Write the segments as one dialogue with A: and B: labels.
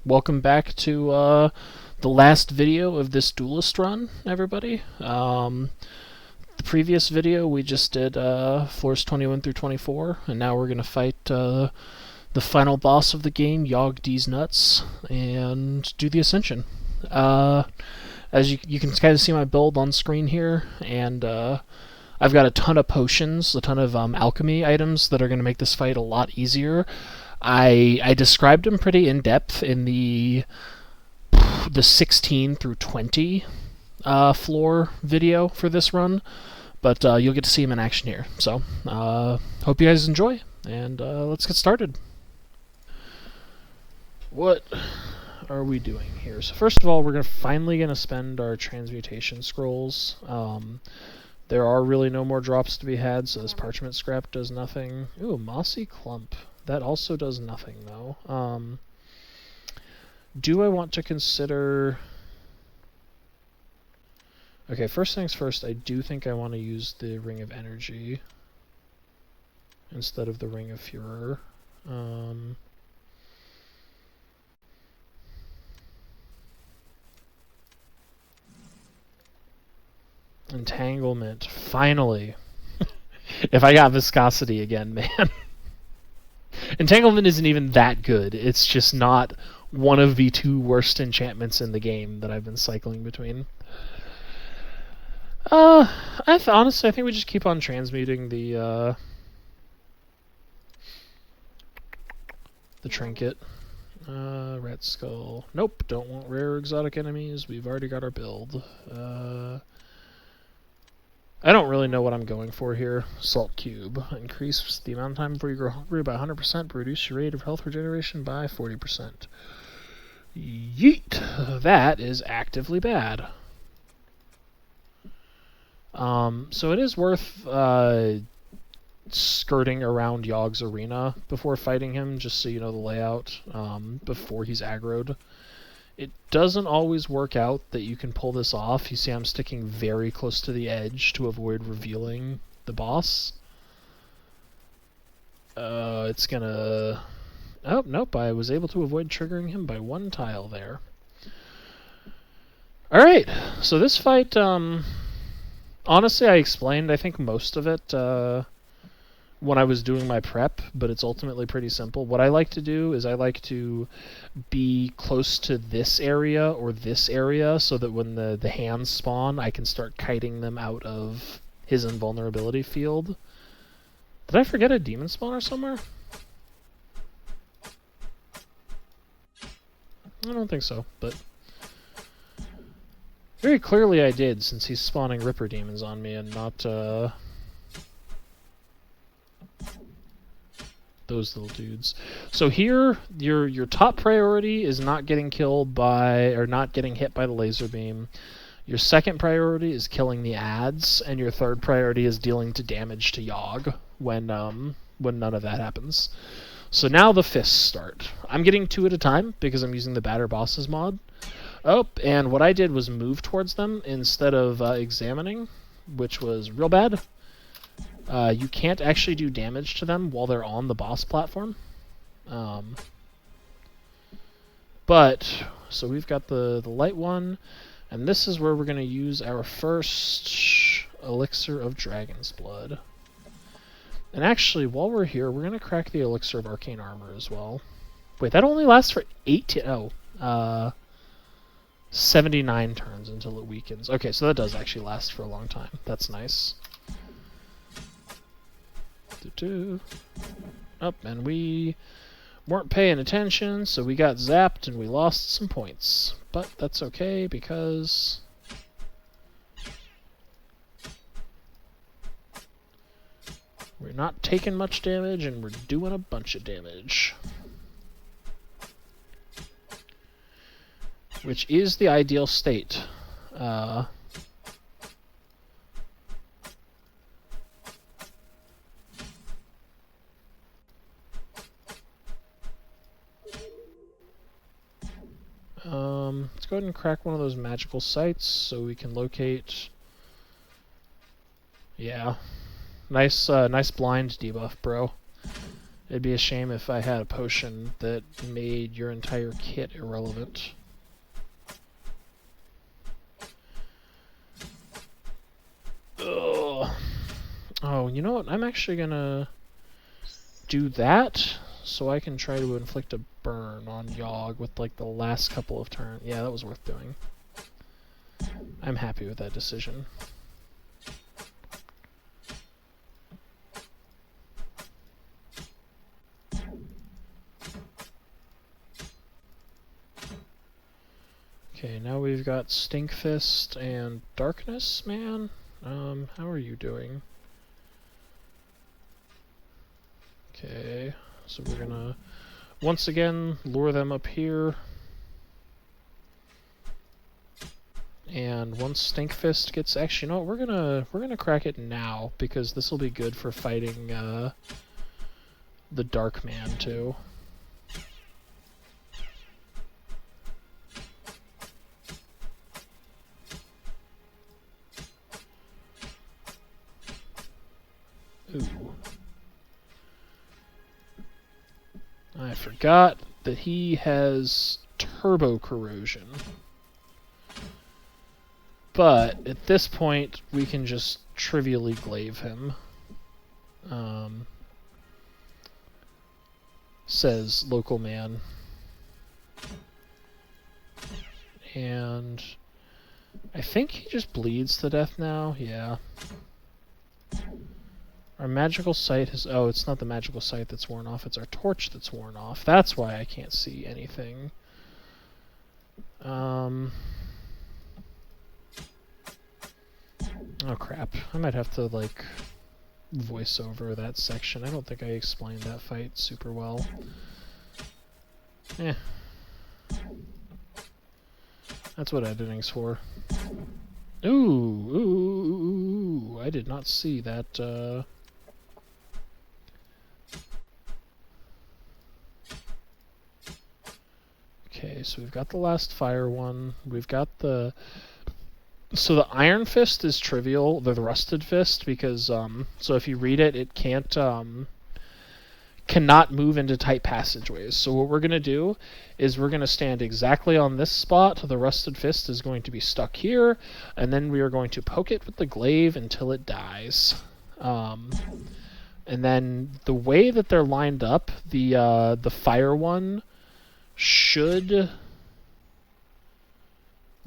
A: Welcome back to the last video of this Duelist run, everybody. The previous video we just did floors 21 through 24, and now we're going to fight the final boss of the game, Yogg D's Nuts, and do the Ascension. As you can kind of see my build on screen here, and I've got a ton of potions, a ton of alchemy items that are going to make this fight a lot easier. I described them pretty in depth in the 16 through 20 floor video for this run, but you'll get to see them in action here. So hope you guys enjoy, and let's get started. What are we doing here? So first of all, we're finally going to spend our transmutation scrolls. There are really no more drops to be had, so this parchment scrap does nothing. Ooh, mossy clump. That also does nothing, though. Do I want to consider... Okay, first things first, I do think I want to use the Ring of Energy instead of the Ring of Furor. Entanglement. Finally. If I got Viscosity again, man. Entanglement isn't even that good. It's just not one of the two worst enchantments in the game that I've been cycling between. Honestly, I think we just keep on transmuting the trinket. Rat Skull. Nope, don't want rare exotic enemies. We've already got our build. I don't really know what I'm going for here. Salt Cube. Increase the amount of time before you grow hungry by 100%, but reduce your rate of health regeneration by 40%. Yeet! That is actively bad. So it is worth skirting around Yogg's arena before fighting him, just so you know the layout, before he's aggroed. It doesn't always work out that you can pull this off. You see I'm sticking very close to the edge to avoid revealing the boss. It's gonna... Oh, nope, I was able to avoid triggering him by one tile there. Alright, so this fight, honestly, I explained, I think, most of it, when I was doing my prep, but it's ultimately pretty simple. What I like to do is I like to be close to this area or this area so that when the hands spawn, I can start kiting them out of his invulnerability field. Did I forget a demon spawner somewhere? I don't think so, but very clearly I did, since he's spawning Ripper demons on me and not, those little dudes. So here, your top priority is not getting killed by, or not getting hit by the laser beam. Your second priority is killing the ads, and your third priority is dealing damage to Yogg when none of that happens. So now the fists start. I'm getting 2 at a time because I'm using the Batter Bosses mod. Oh, and what I did was move towards them instead of examining, which was real bad. You can't actually do damage to them while they're on the boss platform. But, so we've got the light one, and this is where we're going to use our first Elixir of Dragon's Blood. And actually, while we're here, we're going to crack the Elixir of Arcane Armor as well. Wait, that only lasts for 79 turns until it weakens. Okay, so that does actually last for a long time. That's nice. Up, and we weren't paying attention, so we got zapped and we lost some points. But that's okay because we're not taking much damage and we're doing a bunch of damage. Which is the ideal state. Let's go ahead and crack one of those magical sites so we can locate... Yeah. Nice blind debuff, bro. It'd be a shame if I had a potion that made your entire kit irrelevant. Ugh. Oh, you know what? I'm actually gonna do that so I can try to inflict a burn on Yogg with like the last couple of turns. Yeah, that was worth doing. I'm happy with that decision. Okay, now we've got Stinkfist and Darkness, man. How are you doing? Okay, so we're gonna once again lure them up here. And once Stinkfist gets, actually, you know what, we're gonna crack it now because this will be good for fighting the Dark Man too. Ooh. I forgot that he has Turbo Corrosion. But at this point, we can just trivially glaive him. Says local man. And I think he just bleeds to death now. Yeah. Our magical sight has... Oh, it's not the magical sight that's worn off. It's our torch that's worn off. That's why I can't see anything. Oh, crap. I might have to, like, voice over that section. I don't think I explained that fight super well. Eh. That's what editing's for. Ooh, I did not see that, Okay, so we've got the last fire one. We've got the... So the Iron Fist is trivial, the Rusted Fist, because, so if you read it, it cannot move into tight passageways. So what we're going to do is we're going to stand exactly on this spot. The Rusted Fist is going to be stuck here, and then we are going to poke it with the glaive until it dies. And then the way that they're lined up, the fire one should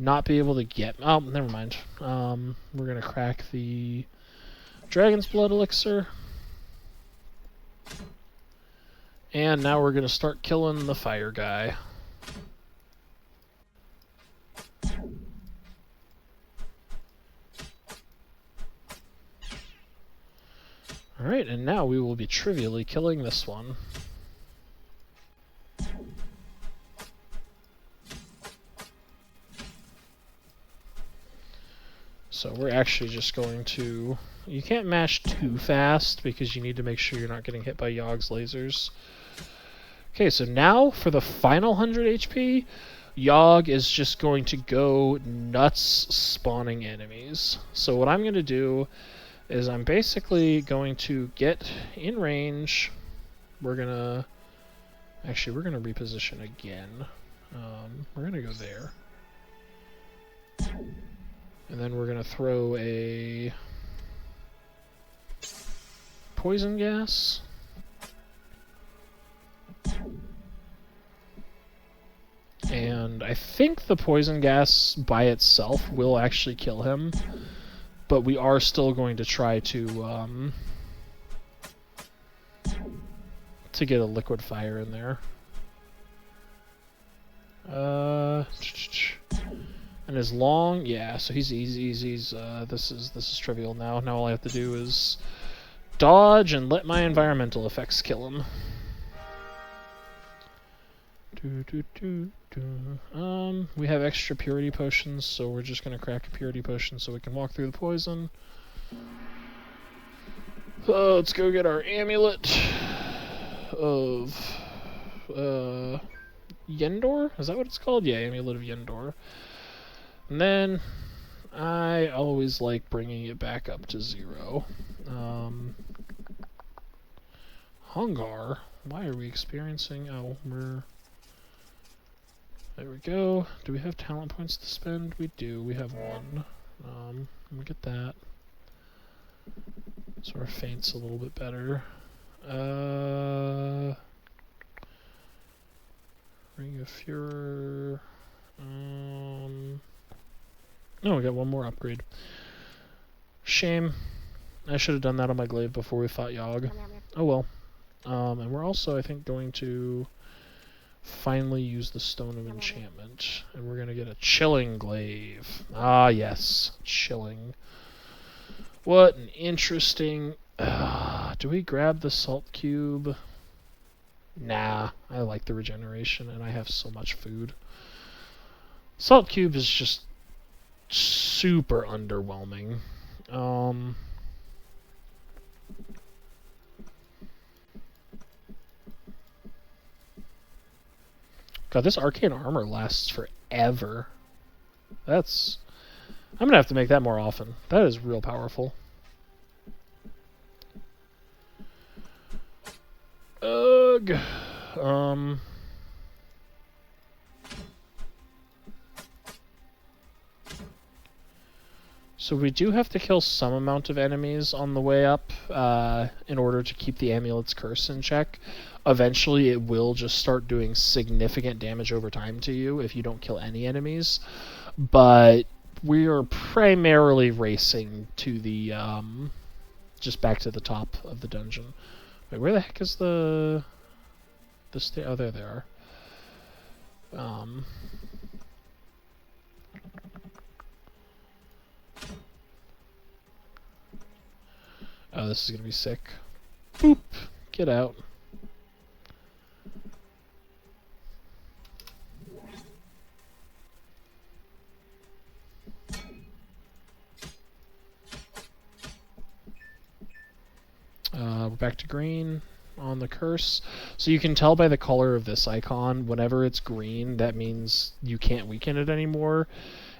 A: not be able to get... Oh, never mind. We're going to crack the Dragon's Blood Elixir. And now we're going to start killing the fire guy. Alright, and now we will be trivially killing this one. So we're actually just going to... You can't mash too fast because you need to make sure you're not getting hit by Yogg's lasers. Okay, so now for the final 100 HP, Yogg is just going to go nuts spawning enemies. So what I'm going to do is I'm basically going to get in range. We're going to... Actually, we're going to reposition again. We're going to go there. And then we're going to throw a poison gas. And I think the poison gas by itself will actually kill him, but we are still going to try to get a liquid fire in there. And as long, yeah, so he's easy. This is trivial now. Now all I have to do is dodge and let my environmental effects kill him. We have extra purity potions, so we're just gonna crack a purity potion so we can walk through the poison. Let's go get our amulet of Yendor? Is that what it's called? Yeah, amulet of Yendor. And then I always like bringing it back up to 0. hunger. Why are we experiencing... Oh, we're... There we go. Do we have talent points to spend? We do. We have one. Let me get that. So our feint's a little bit better. Ring of Furor. Oh, we got one more upgrade. Shame. I should have done that on my glaive before we fought Yogg. Oh well. And we're also, I think, going to finally use the Stone of Enchantment. And we're going to get a Chilling Glaive. Ah, yes. Chilling. What an interesting... do we grab the Salt Cube? Nah. I like the regeneration, and I have so much food. Salt Cube is just super underwhelming. God, this arcane armor lasts forever. That's... I'm gonna have to make that more often. That is real powerful. Ugh. So we do have to kill some amount of enemies on the way up in order to keep the amulet's curse in check. Eventually it will just start doing significant damage over time to you if you don't kill any enemies. But we are primarily racing to the just back to the top of the dungeon. Wait, where the heck is the oh, there they are. Oh, this is gonna be sick. Boop! Get out. We're back to green on the curse. So you can tell by the color of this icon, whenever it's green, that means you can't weaken it anymore,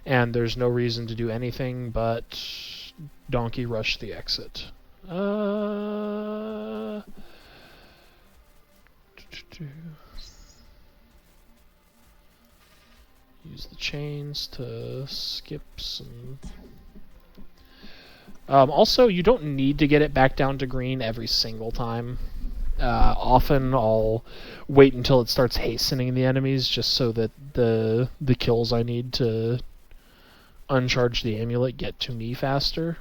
A: and there's no reason to do anything but donkey rush the exit. Use the chains to skip some... also, you don't need to get it back down to green every single time. Often I'll wait until it starts hastening the enemies just so that the kills I need to uncharge the amulet get to me faster.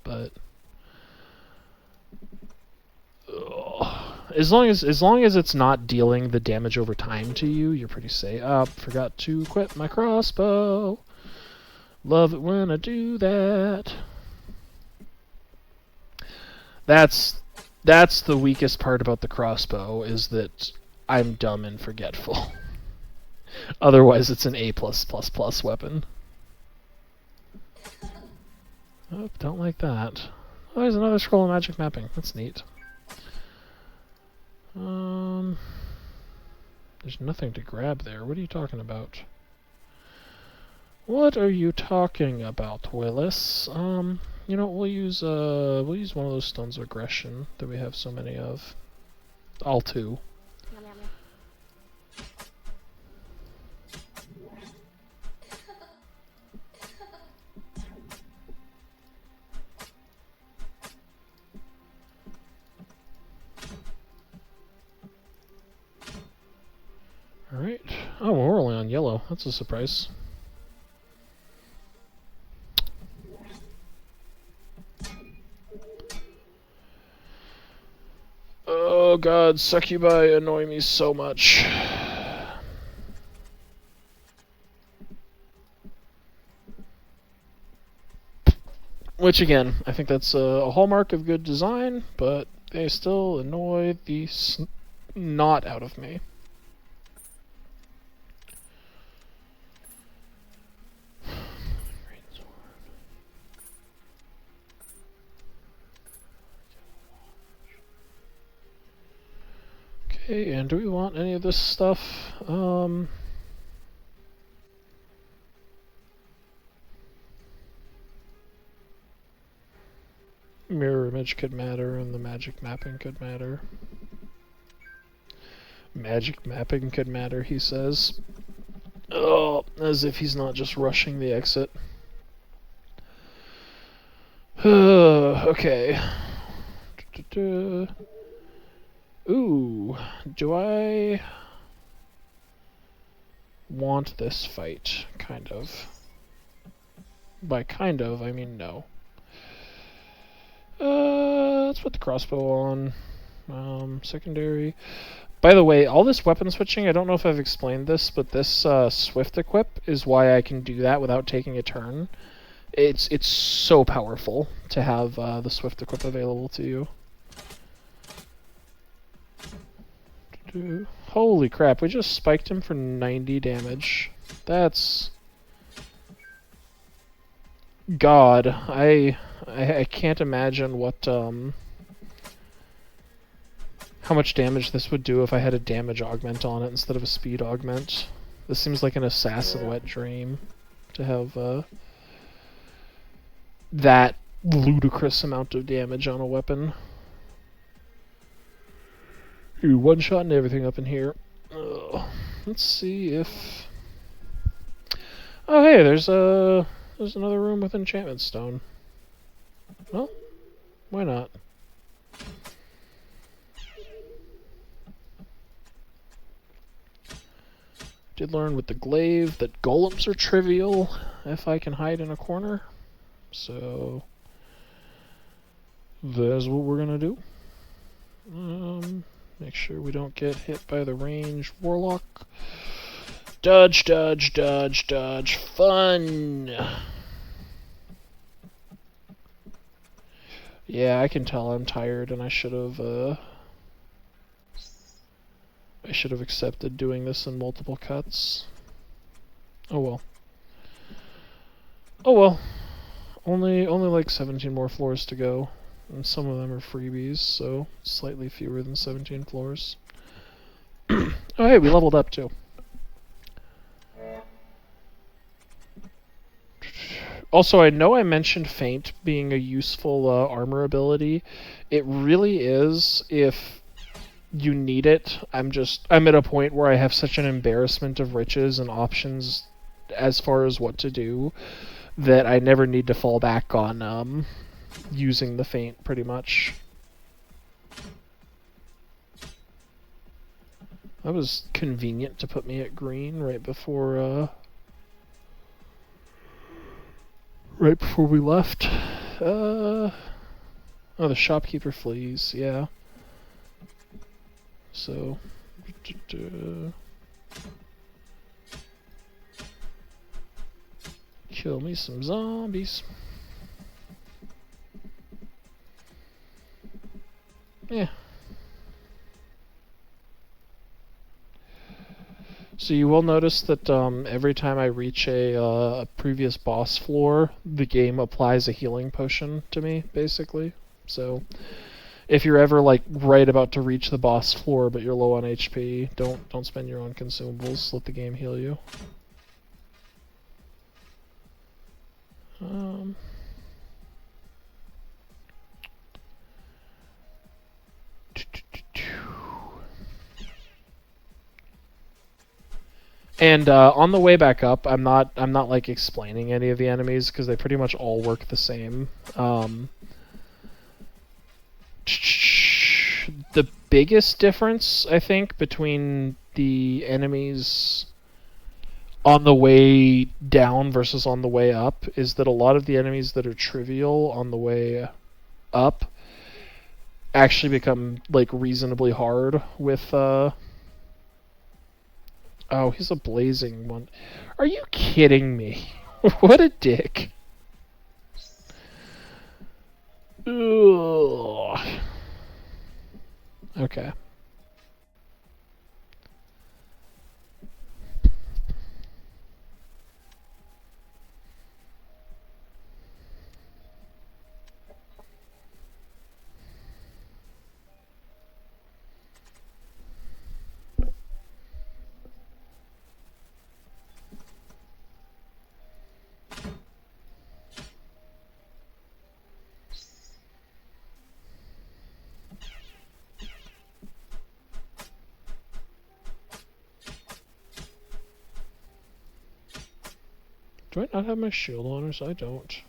A: But as long as it's not dealing the damage over time to you, you're pretty safe. Forgot to equip my crossbow. Love it when I do that. That's the weakest part about the crossbow, is that I'm dumb and forgetful. Otherwise, it's an A+++ weapon. Oh, don't like that. Oh, there's another scroll of magic mapping. That's neat. There's nothing to grab there. What are you talking about? What are you talking about, Willis? You know, we'll use one of those stones of aggression that we have so many of. All two. Alright. Oh, well, we're only on yellow. That's a surprise. Oh god, succubi annoy me so much. Which again, I think that's a hallmark of good design, but they still annoy the snot out of me. Okay, and do we want any of this stuff? Mirror image could matter, and the magic mapping could matter. Magic mapping could matter, he says. Oh, as if he's not just rushing the exit. Okay. Ooh, do I want this fight? Kind of. By kind of, I mean no. Let's put the crossbow on. Secondary. By the way, all this weapon switching, I don't know if I've explained this, but this swift equip is why I can do that without taking a turn. It's so powerful to have the swift equip available to you. Holy crap, we just spiked him for 90 damage. That's... God, I can't imagine what, how much damage this would do if I had a damage augment on it instead of a speed augment. This seems like an assassin wet dream to have, that ludicrous amount of damage on a weapon. Ooh, one-shotting everything up in here. Let's see if... Oh, hey, there's another room with enchantment stone. Well, why not? Did learn with the glaive that golems are trivial if I can hide in a corner. So that's what we're gonna do. Make sure we don't get hit by the ranged warlock. Dodge, dodge, dodge, dodge. Fun! Yeah, I can tell I'm tired and I should have accepted doing this in multiple cuts. Oh well. Oh well. Only like 17 more floors to go. And some of them are freebies, so slightly fewer than 17 floors. Oh hey, we leveled up too. Also, I know I mentioned Feint being a useful armor ability. It really is if you need it. I'm at a point where I have such an embarrassment of riches and options as far as what to do that I never need to fall back on using the Feint pretty much. That was convenient to put me at green right before we left. Oh, the shopkeeper flees, yeah. So, kill me some zombies. Yeah. So you will notice that every time I reach a previous boss floor, the game applies a healing potion to me, basically. So if you're ever like right about to reach the boss floor but you're low on HP, don't spend your own consumables. Let the game heal you. And on the way back up, I'm not like explaining any of the enemies because they pretty much all work the same. The biggest difference, I think, between the enemies on the way down versus on the way up is that a lot of the enemies that are trivial on the way up actually become like reasonably hard with Oh, he's a blazing one. Are you kidding me? What a dick. Ugh. Okay. Do I not have my shield on, or so I don't?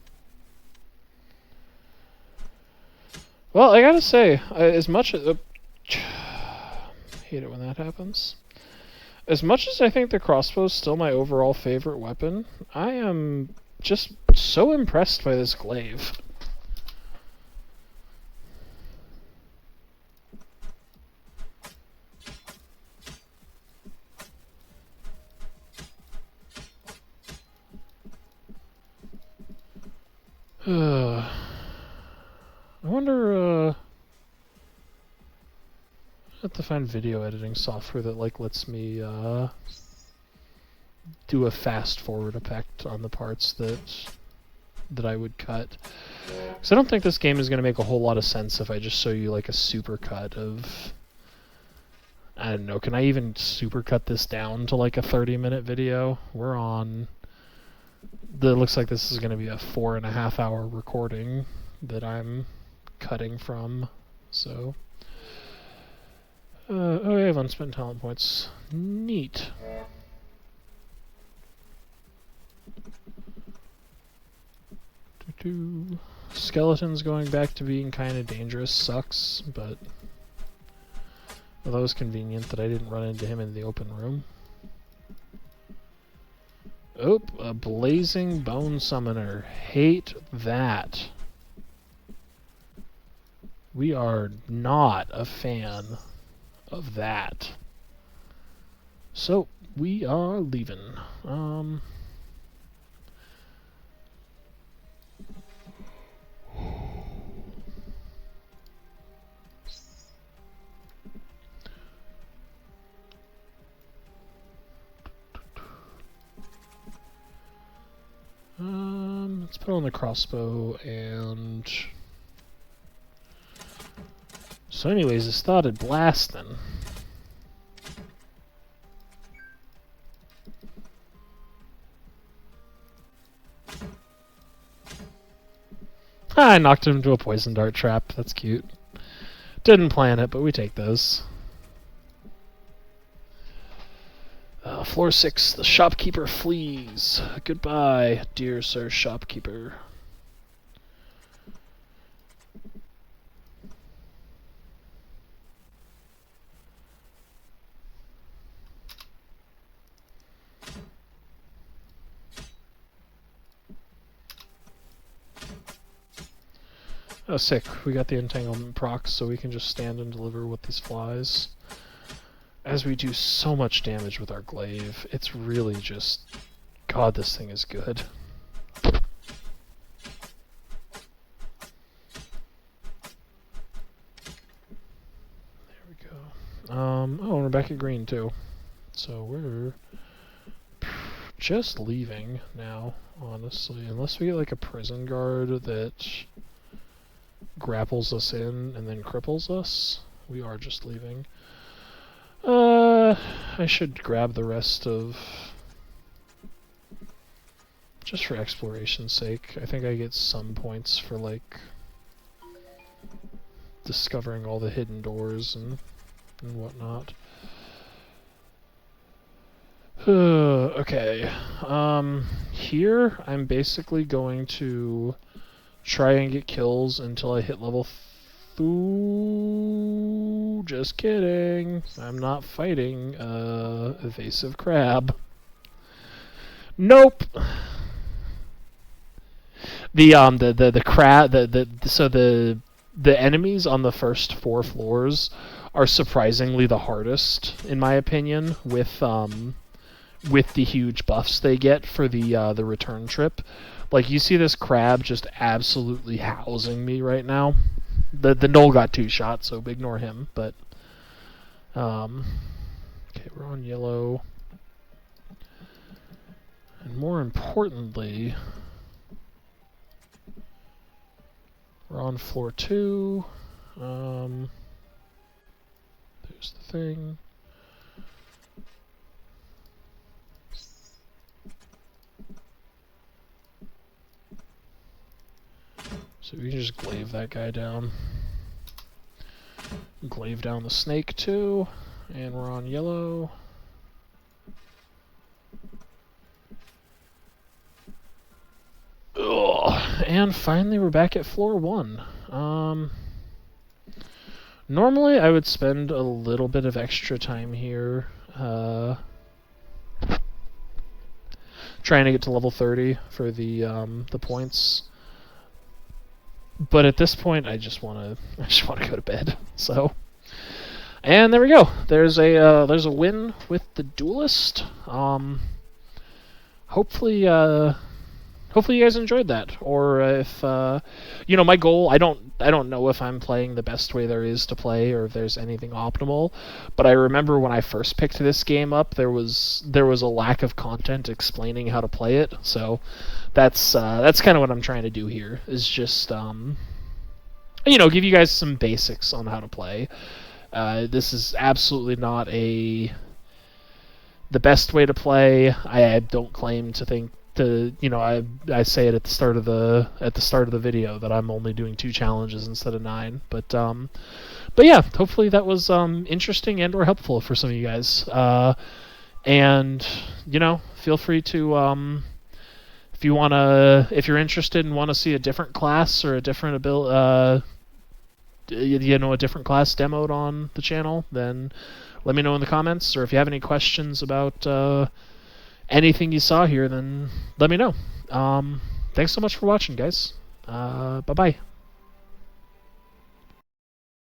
A: Well, I gotta say, as much as... hate it when that happens. As much as I think the crossbow is still my overall favorite weapon, I am just so impressed by this glaive. I wonder, I have to find video editing software that, like, lets me, do a fast forward effect on the parts that I would cut. Because I don't think this game is going to make a whole lot of sense if I just show you, like, a super cut of... I don't know, can I even super cut this down to, like, a 30-minute video? We're on... It looks like this is going to be a 4.5-hour recording that I'm cutting from, so... oh, I have unspent talent points. Neat. Skeletons going back to being kind of dangerous sucks, but... Well, that was convenient that I didn't run into him in the open room. Oh, a blazing bone summoner. Hate that. We are not a fan of that. So, we are leaving. Let's put on the crossbow and... So anyways, it started blasting. I knocked him into a poison dart trap. That's cute. Didn't plan it, but we take those. Floor 6, the shopkeeper flees. Goodbye, dear sir shopkeeper. Oh, sick. We got the entanglement proc, so we can just stand and deliver with these flies. As we do so much damage with our glaive, it's really just... God, this thing is good. There we go. Oh, we're back at green, too. So we're just leaving now, honestly. Unless we get, like, a prison guard that grapples us in and then cripples us, we are just leaving. I should grab the rest of... Just for exploration's sake. I think I get some points for, like, discovering all the hidden doors and whatnot. Okay. Here, I'm basically going to try and get kills until I hit level 2. Just kidding. I'm not fighting evasive crab. Nope. The crab so the enemies on the first 4 floors are surprisingly the hardest, in my opinion, with the huge buffs they get for the return trip. Like, you see this crab just absolutely housing me right now. The Knoll got 2 shots, so ignore him, but... okay, we're on yellow. And more importantly... We're on floor 2. There's the thing. So we can just glaive that guy down. Glaive down the snake too. And we're on yellow. And finally, we're back at floor 1. Normally, I would spend a little bit of extra time here, trying to get to level 30 for the points. But at this point, I just want to go to bed. So, and there we go. There's a win with the Duelist. Hopefully you guys enjoyed that, or if my goal. I don't know if I'm playing the best way there is to play, or if there's anything optimal. But I remember when I first picked this game up, there was a lack of content explaining how to play it. So that's kind of what I'm trying to do here. Is just give you guys some basics on how to play. This is absolutely not the best way to play. I don't claim to think. I say it at the start of the video that I'm only doing 2 challenges instead of 9. But yeah, hopefully that was interesting and or helpful for some of you guys. And feel free to if you're interested and want to see a different class or a different a different class demoed on the channel, then let me know in the comments. Or if you have any questions about anything you saw here, then let me know. Thanks so much for watching, guys. Bye-bye.